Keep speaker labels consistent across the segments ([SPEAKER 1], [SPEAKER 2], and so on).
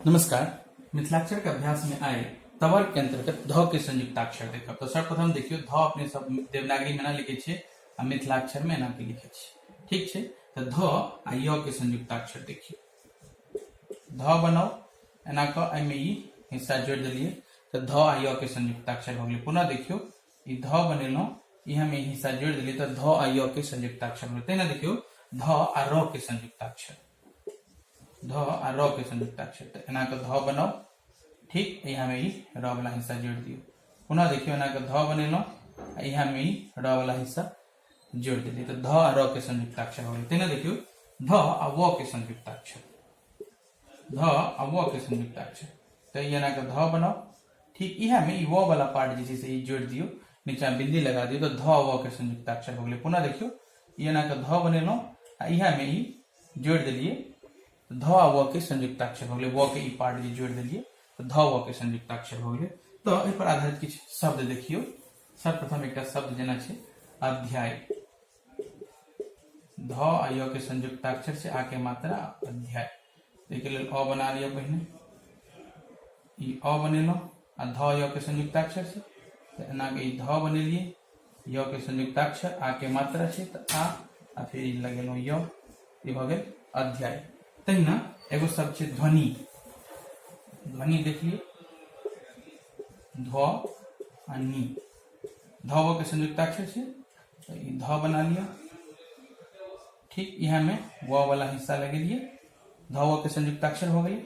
[SPEAKER 1] नमस्कार। मिथिलाक्षर के अभ्यास में आए तवर के अंतर्गत ध के संयुक्ताक्षर देखब। तो सर्वप्रथम देखियो ध अपने सब देवनागरी में ना लिखे छे आ मिथिलाक्षर में एना के लिखे छे। ठीक छे। तो ध आ य के संयुक्ताक्षर देखियो। ध बनाओ एना क एमे ई हिस्सा जोड़ देलिए तो ध आ य के संयुक्ताक्षर हो गेलै। पुनः देखियो ई ध बनेलो ई हम ई हिस्सा जोड़ देलिए तो ध आ य के संयुक्ताक्षर होतै ना। देखियो ध आ र के संयुक्ताक्षर, ध आ र के संयुक्ताक्षर तो एना के ध बनाओ। ठीक, यहाँ में ही र वाला हिस्सा जोड़ दियो। पुनः देखियो एना के ध बनेलो यहाँ में ही र वाला हिस्सा जोड़ दिलिए तो ध आ र के संयुक्ताक्षर हो गेलै। तेना देखियो ध आ व के संयुक्ताक्षर, ध आ व के संयुक्ताक्षर तो एना के ध बनाओ। ठीक, यहाँ में व वाला पार्ट जैसे से जोड़ दियो, नीचा बिंदी लगा दियो तो ध व के संयुक्ताक्षर हो गेलै। पुनः देखियो एना के ध बनेलो यहाँ में ही जोड़ दिलिए ध आ व के संयुक्ताक्षर हो गेलै। व के ई पार्ट जे जोड़ दिलिए तो ध व के संयुक्ताक्षर हो गेलै। तो एहि पर आधारित किछ शब्द देखियो। सर्वप्रथम एकटा शब्द जेना छै अध्याय। ध आ य के संयुक्ताक्षर से आ के मात्रा अध्याय। एके लेल अ बना लियो पहिने। ई अ बनेलो आ ध य के संयुक्ताक्षर से तो एना के ई ध बनेलिए, य के संयुक्ताक्षर आ के मात्रा छै तो आ फिर ई लगेलो य, ई भ गेल अध्याय। तहिना एगो शब्द छै ध्वनि। ध्वनि देखिए ध्व आ नि, ध व के संयुक्ताक्षर से तो ई ध बना लिया। ठीक, यहाँ में व वाला हिस्सा लगे लिए, ध व के संयुक्ताक्षर हो गई।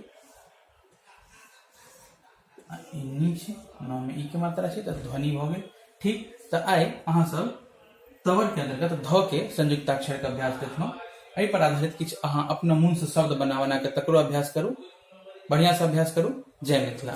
[SPEAKER 1] नी छै, न में ई के मात्रा छै तो ध्वनि हो गई। ठीक, तो आइ अहाँ सब तवर के अंतर्गत ध के संयुक्ताक्षर के अभ्यास देखलहुँ। एहि पर आधारित किछ अहाँ अपना मन से शब्द बना के तकरो अभ्यास करू। बढ़िया से अभ्यास करू। जय मिथिला।